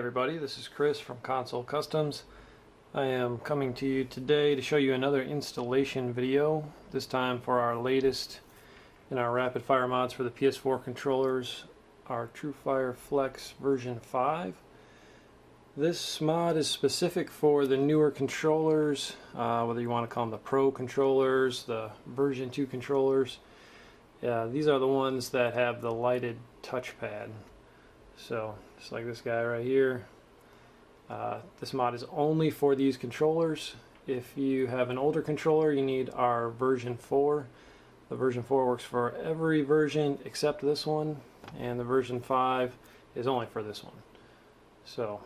everybody, this is Chris from Console Customs. I am coming to you today to show you another installation video, this time for our latest in our rapid fire mods for the PS4 controllers, our TrueFire Flex version 5. This mod is specific for the newer controllers, whether you want to call them the Pro controllers, the version 2 controllers. These are the ones that have the lighted touchpad. So, just like this guy right here. This mod is only for these controllers. If you have an older controller, you need our version 4. The version 4 works for every version except this one, and the version 5 is only for this one. So,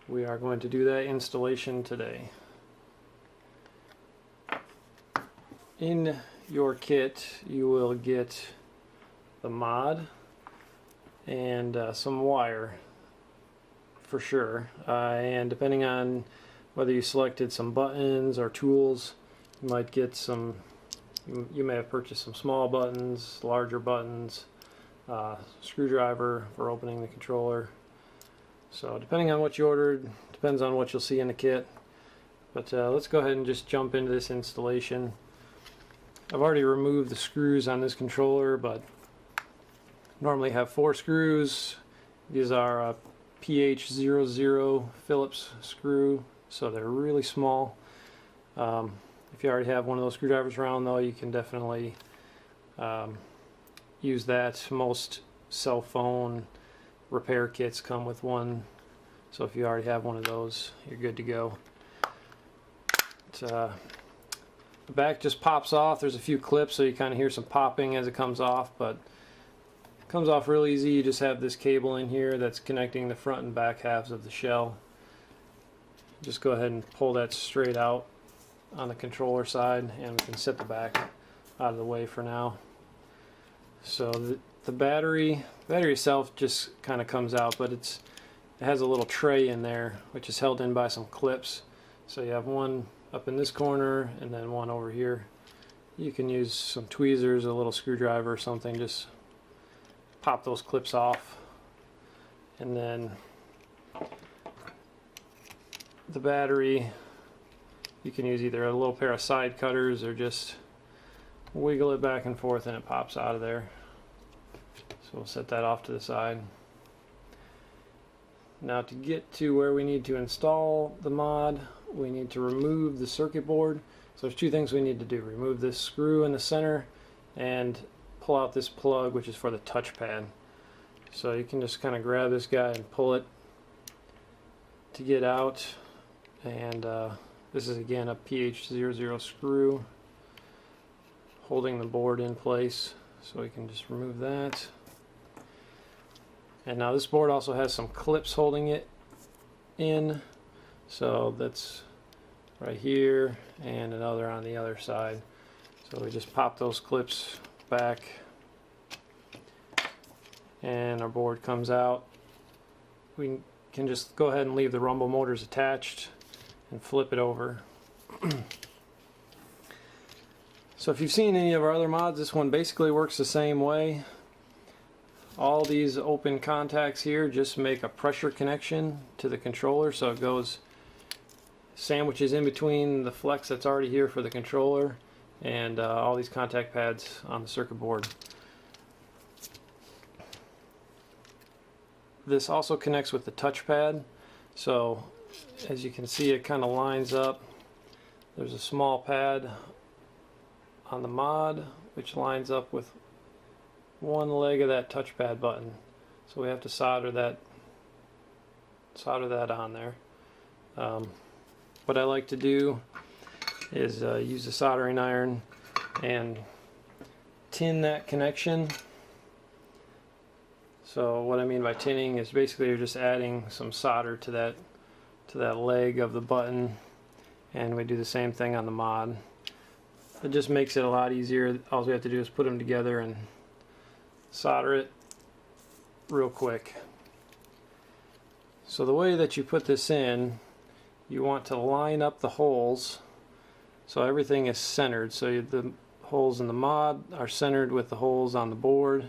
we are going to do that installation today. In your kit, you will get the mod and some wire for sure, and depending on whether you selected some buttons or tools, you might get some, you may have purchased some small buttons, larger buttons, screwdriver for opening the controller. So depending on what you ordered, depends on what you'll see in the kit. But let's go ahead and just jump into this installation. I've already removed the screws on this controller, but normally have 4 screws. These are PH00 Phillips screw, so they're really small. If you already have one of those screwdrivers around, though, you can definitely use that. Most cell phone repair kits come with one, so if you already have one of those, you're good to go. The back just pops off. There's a few clips, so you kind of hear some popping as it comes off, but it comes off real easy. You just have this cable in here that's connecting the front and back halves of the shell. Just go ahead and pull that straight out on the controller side, and we can set the back out of the way for now. So the battery itself just kind of comes out, but it has a little tray in there which is held in by some clips. So you have one up in this corner and then one over here. You can use some tweezers, a little screwdriver or something, just pop those clips off. And then the battery, you can use either a little pair of side cutters or just wiggle it back and forth and it pops out of there. So we'll set that off to the side. Now to get to where we need to install the mod, we need to remove the circuit board. So there's 2 things we need to do. Remove this screw in the center and pull out this plug, which is for the touchpad. So you can just kind of grab this guy and pull it to get out. And this is again a PH00 screw holding the board in place. So we can just remove that. And now this board also has some clips holding it in. So that's right here and another on the other side. So we just pop those clips back and our board comes out. We can just go ahead and leave the rumble motors attached and flip it over. So if you've seen any of our other mods, this one basically works the same way. All these open contacts here just make a pressure connection to the controller, so it goes sandwiches in between the flex that's already here for the controller and all these contact pads on the circuit board. This also connects with the touchpad, so as you can see, it kind of lines up. There's a small pad on the mod which lines up with one leg of that touchpad button, so we have to solder that on there. What I like to do is use a soldering iron and tin that connection. So what I mean by tinning is basically you're just adding some solder to that leg of the button, and we do the same thing on the mod. It just makes it a lot easier. All we have to do is put them together and solder it real quick. So the way that you put this in, you want to line up the holes so everything is centered. So the holes in the mod are centered with the holes on the board,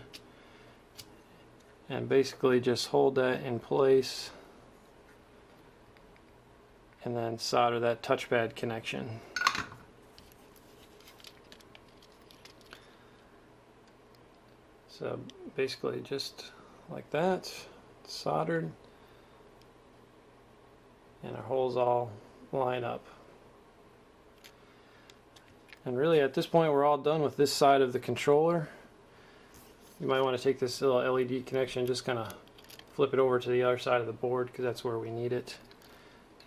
and basically just hold that in place and then solder that touchpad connection. So basically just like that, soldered, and our holes all line up. And really at this point we're all done with this side of the controller. You might want to take this little LED connection, just kind of flip it over to the other side of the board because that's where we need it.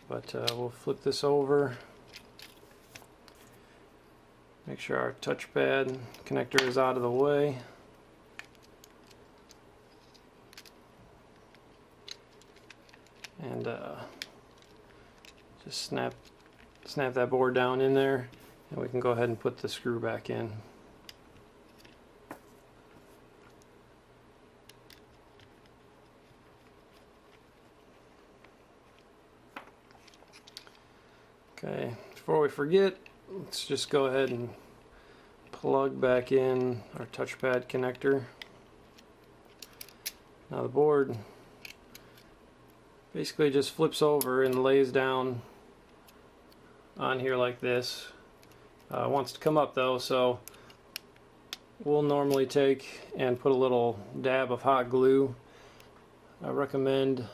But we'll flip this over. Make sure our touchpad connector is out of the way. And just snap that board down in there, and we can go ahead and put the screw back in. Okay, before we forget, let's just go ahead and plug back in our touchpad connector. Now the board basically just flips over and lays down on here like this. Wants to come up though, so we'll normally take and put a little dab of hot glue. I recommend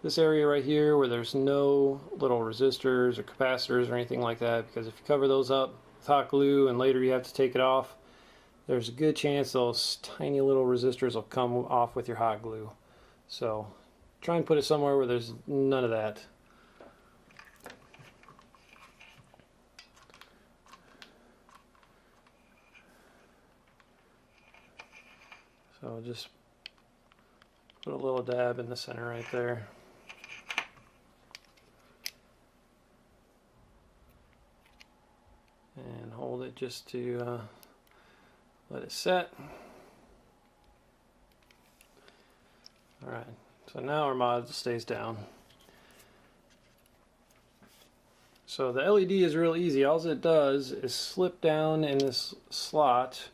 this area right here where there's no little resistors or capacitors or anything like that, because if you cover those up with hot glue and later you have to take it off, there's a good chance those tiny little resistors will come off with your hot glue. So try and put it somewhere where there's none of that. So just put a little dab in the center right there. And hold it just to let it set. Alright, so now our mod stays down. So the LED is real easy. All it does is slip down in this slot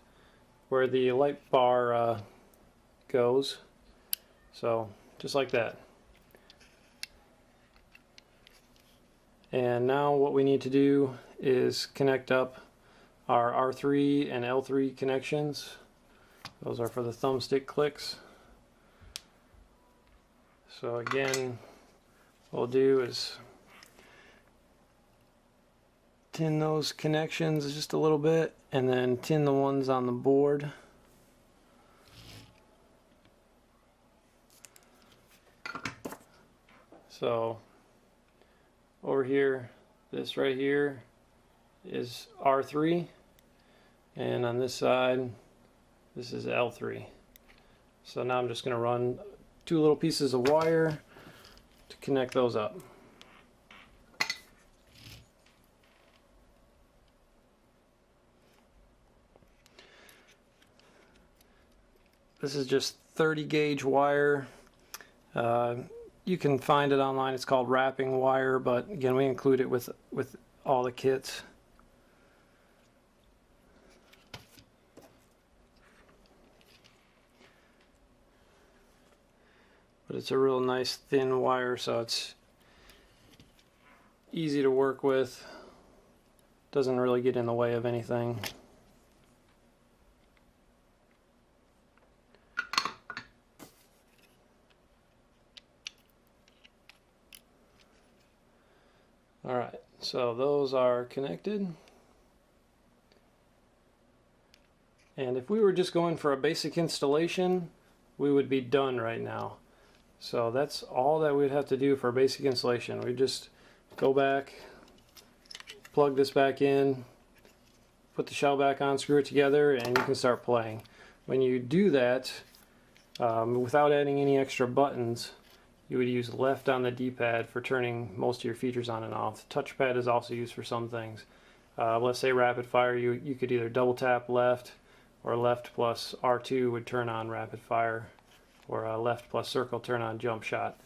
where the light bar goes. So just like that. And now what we need to do is connect up our R3 and L3 connections. Those are for the thumbstick clicks. So again, what we'll do is tin those connections just a little bit, and then tin the ones on the board. So over here, this right here is R3, and on this side this is L3. So now I'm just going to run two little pieces of wire to connect those up. This is just 30 gauge wire. You can find it online. It's called wrapping wire, but again, we include it with all the kits. But it's a real nice thin wire, so it's easy to work with. Doesn't really get in the way of anything. Alright, so those are connected. And if we were just going for a basic installation, we would be done right now. So that's all that we'd have to do for a basic installation. We just go back, plug this back in, put the shell back on, screw it together, and you can start playing. When you do that, without adding any extra buttons, you would use left on the D-pad for turning most of your features on and off. The touchpad is also used for some things. Let's say rapid fire, you could either double tap left, or left plus R2 would turn on rapid fire, or left plus circle turn on jump shot,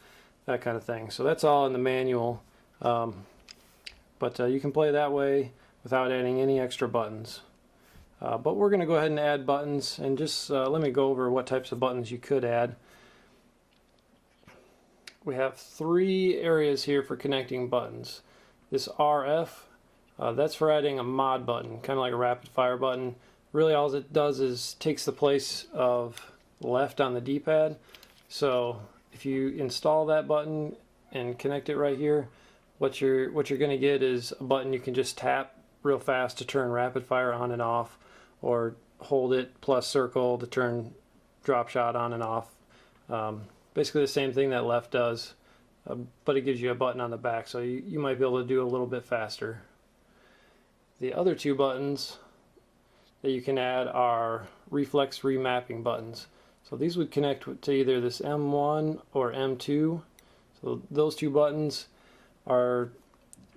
that kind of thing. So that's all in the manual, but you can play that way without adding any extra buttons. But we're going to go ahead and add buttons, and just let me go over what types of buttons you could add. We have three areas here for connecting buttons. This RF, that's for adding a mod button, kind of like a rapid fire button. Really all it does is takes the place of left on the D-pad. So if you install that button and connect it right here, what you're going to get is a button you can just tap real fast to turn rapid fire on and off, or hold it plus circle to turn drop shot on and off. Basically the same thing that left does, but it gives you a button on the back, so you might be able to do a little bit faster. The other two buttons that you can add are Reflex remapping buttons. So these would connect to either this M1 or M2. So those two buttons are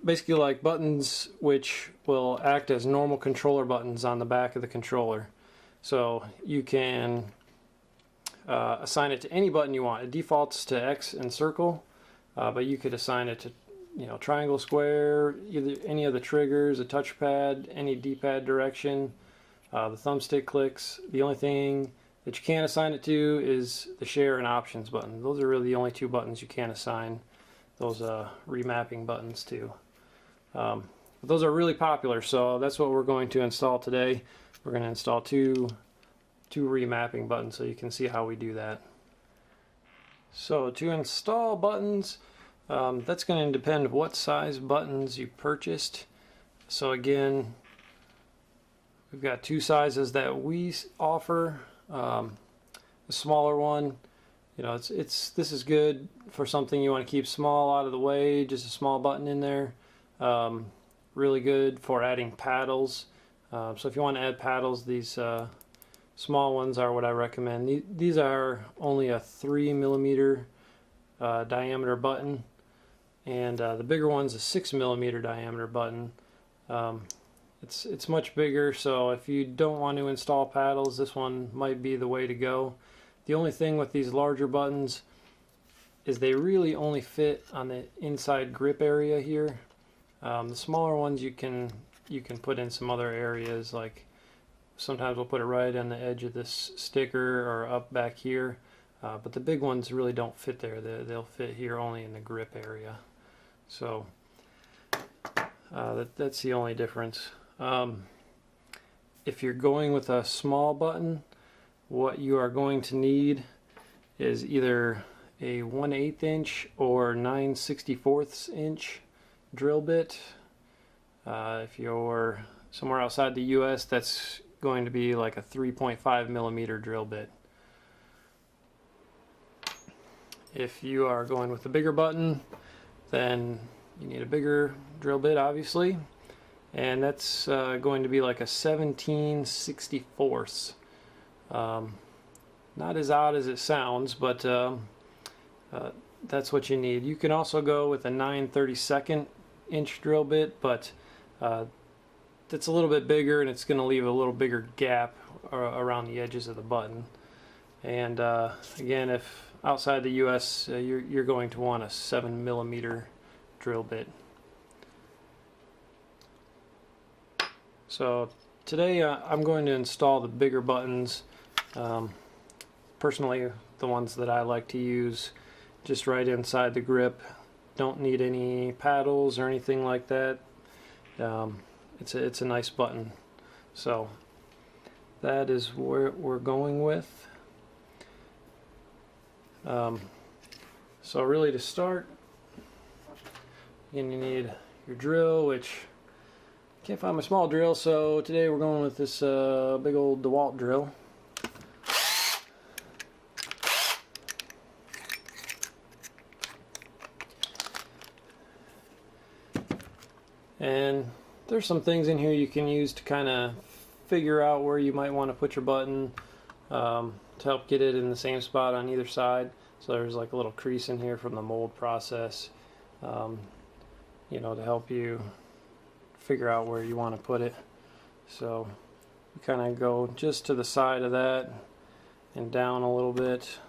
basically like buttons which will act as normal controller buttons on the back of the controller. So you can assign it to any button you want. It defaults to X and circle, but you could assign it to, triangle, square, either any of the triggers, a touchpad, any D-pad direction, the thumbstick clicks. The only thing that you can't assign it to is the share and options button. Those are really the only two buttons you can't assign those remapping buttons to. But those are really popular, so that's what we're going to install today. We're going to install two remapping buttons so you can see how we do that. So to install buttons, that's going to depend what size buttons you purchased. So again, we've got two sizes that we offer. The smaller one, this is good for something you want to keep small, out of the way, just a small button in there. Really good for adding paddles. So if you want to add paddles, these small ones are what I recommend. These are only a 3mm diameter button, and the bigger one's a 6mm diameter button. It's much bigger, so if you don't want to install paddles, this one might be the way to go. The only thing with these larger buttons is they really only fit on the inside grip area here. The smaller ones you can put in some other areas, like sometimes we'll put it right on the edge of this sticker or up back here, but the big ones really don't fit there. They'll fit here only in the grip area. So that's the only difference. If you're going with a small button, what you are going to need is either a 1/8 inch or 9/64 inch drill bit. If you're somewhere outside the US, that's going to be like a 3.5mm drill bit. If you are going with a bigger button, then you need a bigger drill bit, obviously, and that's going to be like a 17/64. Not as odd as it sounds, but that's what you need. You can also go with a 9/32 inch drill bit, but that's a little bit bigger, and it's going to leave a little bigger gap around the edges of the button. And again, if outside the US, you're going to want a 7mm drill bit. So today I'm going to install the bigger buttons. Personally, the ones that I like to use, just right inside the grip. Don't need any paddles or anything like that. It's a nice button. So that is where we're going with. So really, to start, again, you need your drill, which can't find my small drill, so today we're going with this big old DeWalt drill. And there's some things in here you can use to kind of figure out where you might want to put your button, to help get it in the same spot on either side. So there's like a little crease in here from the mold process, to help you figure out where you want to put it. So you kind of go just to the side of that and down a little bit.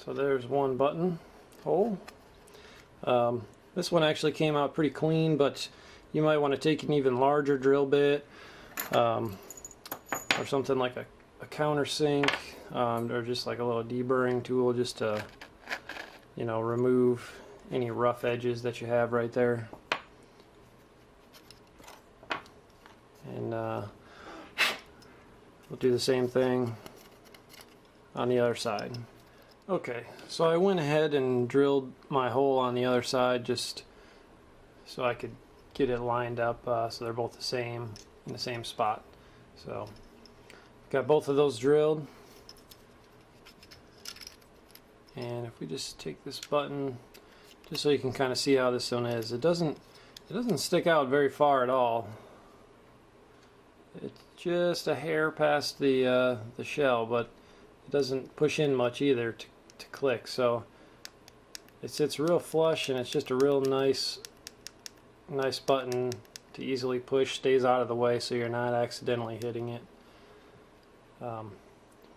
So there's one button hole. This one actually came out pretty clean, but you might want to take an even larger drill bit, or something like a countersink, or just like a little deburring tool, just to, you know, remove any rough edges that you have right there. And we'll do the same thing on the other side. Okay, so I went ahead and drilled my hole on the other side just so I could get it lined up so they're both the same, in the same spot. So got both of those drilled, and if we just take this button, just so you can kind of see how this one is, it doesn't stick out very far at all. It's just a hair past the shell, but it doesn't push in much either to click. So it sits real flush, and it's just a real nice button to easily push. Stays out of the way so you're not accidentally hitting it.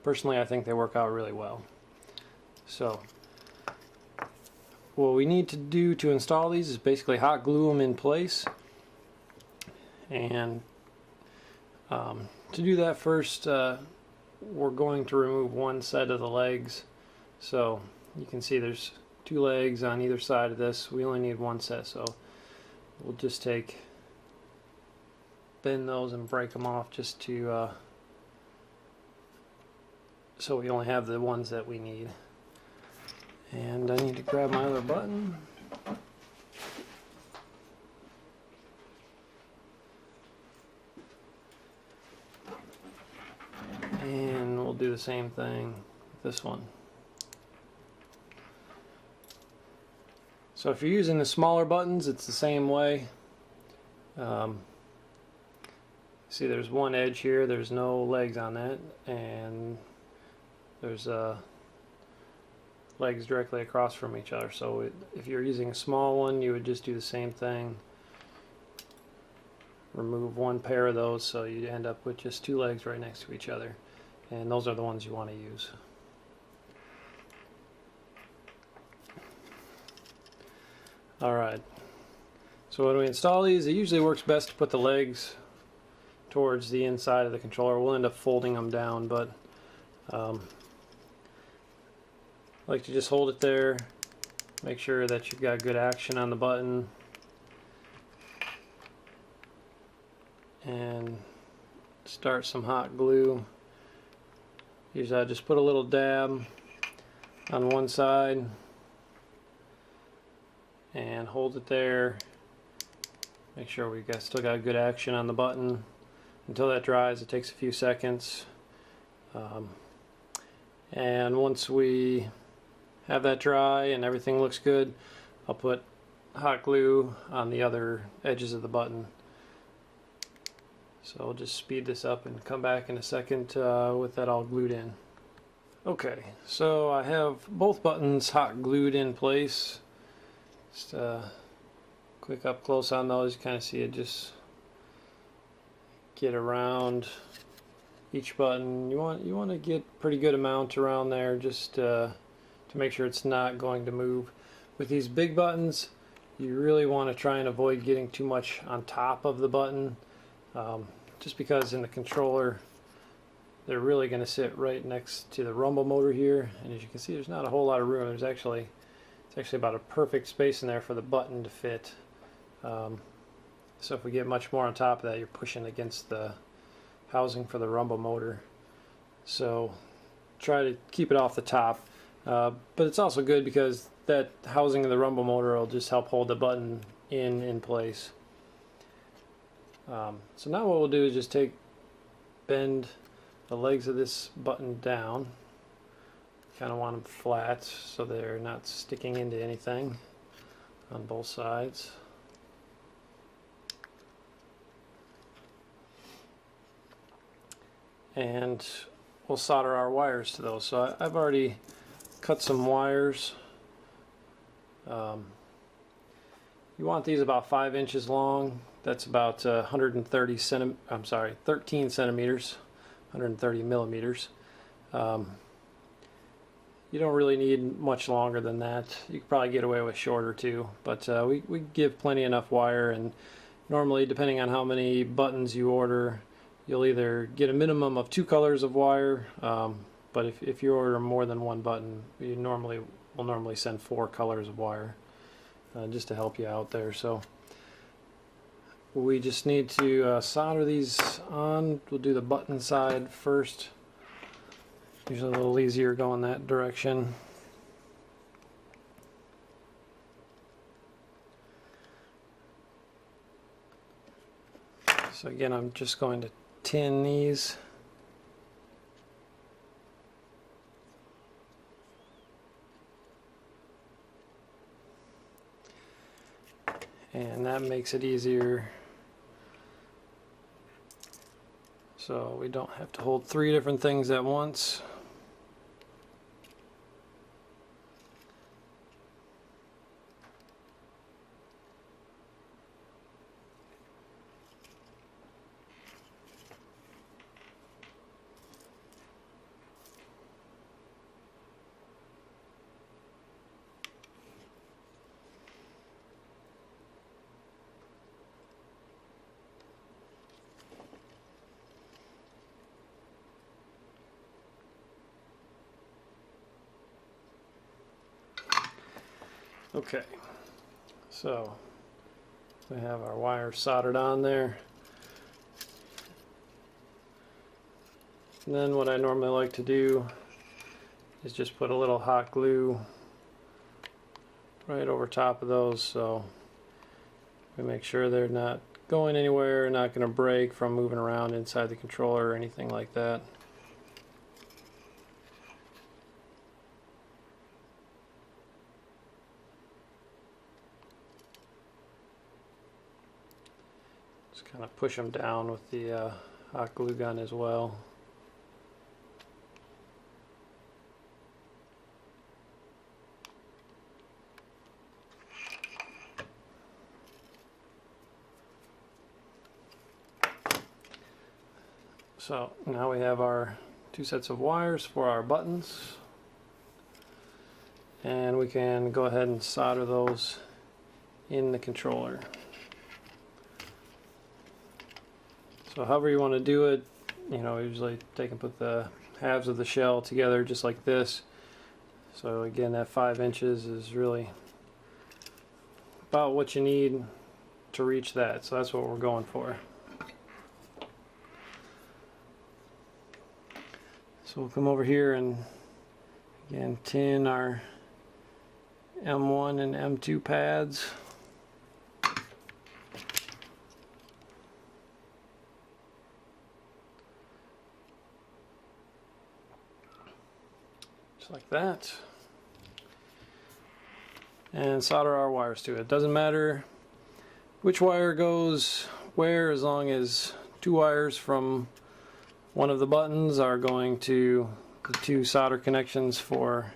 Personally, I think they work out really well. So what we need to do to install these is basically hot glue them in place. And to do that, first we're going to remove one set of the legs. So you can see there's two legs on either side of this. We only need one set, so we'll just bend those and break them off just to so we only have the ones that we need. And I need to grab my other button. And we'll do the same thing with this one. So if you're using the smaller buttons, it's the same way. See, there's one edge here, there's no legs on that, and there's legs directly across from each other. So if you're using a small one, you would just do the same thing. Remove one pair of those, so you end up with just two legs right next to each other. And those are the ones you want to use. Alright, so when we install these, it usually works best to put the legs towards the inside of the controller. We'll end up folding them down, but I like to just hold it there, make sure that you've got good action on the button, and start some hot glue. Usually I just put a little dab on one side and hold it there. Make sure we've still got good action on the button. Until that dries, it takes a few seconds. And once we have that dry and everything looks good, I'll put hot glue on the other edges of the button. So I'll just speed this up and come back in a second with that all glued in. Okay, so I have both buttons hot glued in place. Just quick up close on those, you kind of see it just get around each button. You want to get pretty good amount around there, just to make sure it's not going to move. With these big buttons, you really want to try and avoid getting too much on top of the button, just because in the controller they're really going to sit right next to the rumble motor here, and as you can see, there's not a whole lot of room. It's actually about a perfect space in there for the button to fit. So if we get much more on top of that, you're pushing against the housing for the rumble motor. So try to keep it off the top. But it's also good because that housing of the rumble motor will just help hold the button in place. So now what we'll do is just bend the legs of this button down. Kind of want them flat so they're not sticking into anything on both sides. And we'll solder our wires to those. So I've already cut some wires. You want these about 5 inches long. That's about 13 centimeters, 130 millimeters. you don't really need much longer than that. You could probably get away with shorter too, but we give plenty enough wire, and normally depending on how many buttons you order, you'll either get a minimum of 2 colors of wire, but if you order more than 1 button, we'll normally send 4 colors of wire just to help you out there. So we just need to solder these on. We'll do the button side first. Usually a little easier going that direction. So again, I'm just going to tin these. And that makes it easier, so we don't have to hold 3 different things at once. Okay, so we have our wire soldered on there. And then what I normally like to do is just put a little hot glue right over top of those, so we make sure they're not going anywhere, not going to break from moving around inside the controller or anything like that. Just kind of push them down with the hot glue gun as well. So now we have our 2 sets of wires for our buttons, and we can go ahead and solder those in the controller. So however you want to do it, you know, usually they can put the halves of the shell together just like this. So again, that 5 inches is really about what you need to reach that. So that's what we're going for. So we'll come over here and again tin our M1 and M2 pads. Just like that. And solder our wires to it. It doesn't matter which wire goes where, as long as 2 wires from one of the buttons are going to the 2 solder connections for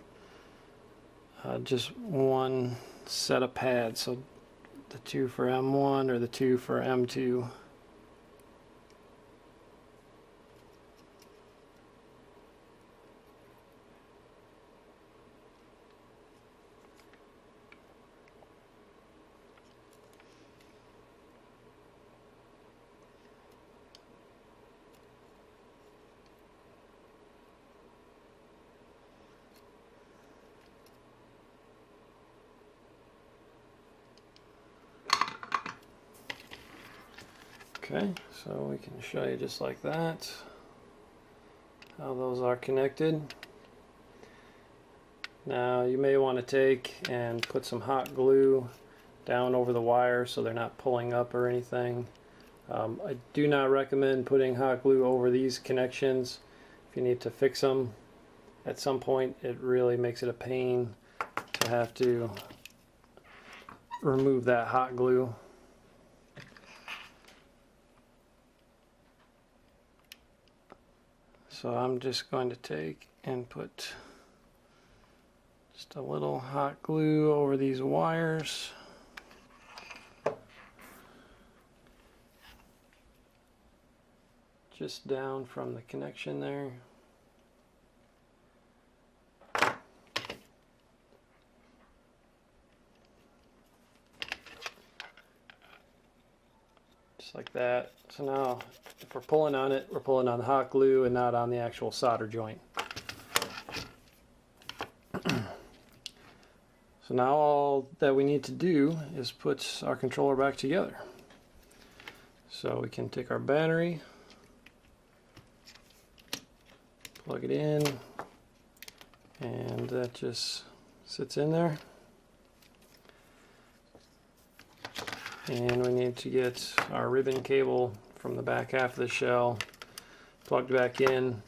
just 1 set of pads. So the 2 for M1 or the 2 for M2. Okay, so we can show you just like that how those are connected. Now you may want to take and put some hot glue down over the wire so they're not pulling up or anything. I do not recommend putting hot glue over these connections. If you need to fix them at some point, it really makes it a pain to have to remove that hot glue. So I'm just going to take and put just a little hot glue over these wires. Just down from the connection there. just like that. So now if we're pulling on it, we're pulling on the hot glue and not on the actual solder joint. So now all that we need to do is put our controller back together. So we can take our battery, plug it in, and that just sits in there. And we need to get our ribbon cable from the back half of the shell plugged back in.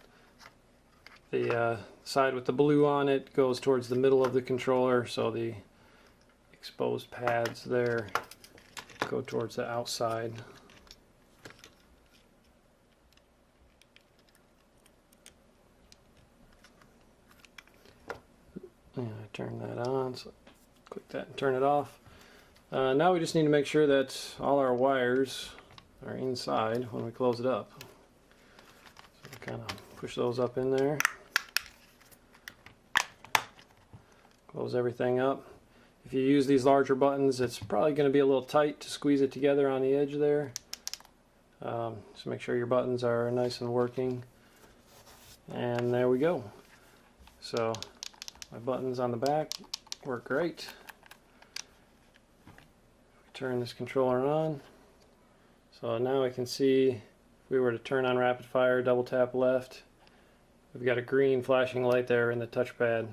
The side with the blue on it goes towards the middle of the controller, so the exposed pads there go towards the outside. And I turn that on, so click that and turn it off. Now we just need to make sure that all our wires are inside when we close it up. So we kind of push those up in there. Close everything up. If you use these larger buttons, it's probably going to be a little tight to squeeze it together on the edge there. Just make sure your buttons are nice and working. And there we go. So my buttons on the back work great. Turn this controller on. So now I can see if we were to turn on rapid fire, double tap left, we've got a green flashing light there in the touchpad.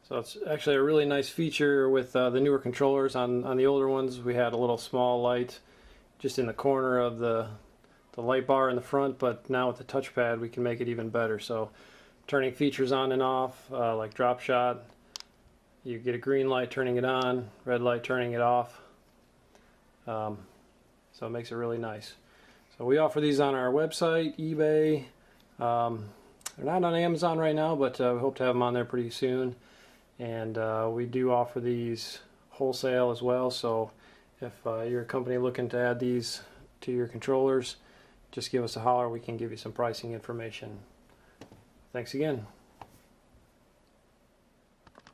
So it's actually a really nice feature with the newer controllers. On the older ones we had a little small light just in the corner of the light bar in the front, but now with the touchpad we can make it even better. So turning features on and off, like drop shot, you get a green light turning it on, red light turning it off. So it makes it really nice. So we offer these on our website, eBay. They're not on Amazon right now, but we hope to have them on there pretty soon. And we do offer these wholesale as well, so if you're a company looking to add these to your controllers, just give us a holler. We can give you some pricing information. Thanks again.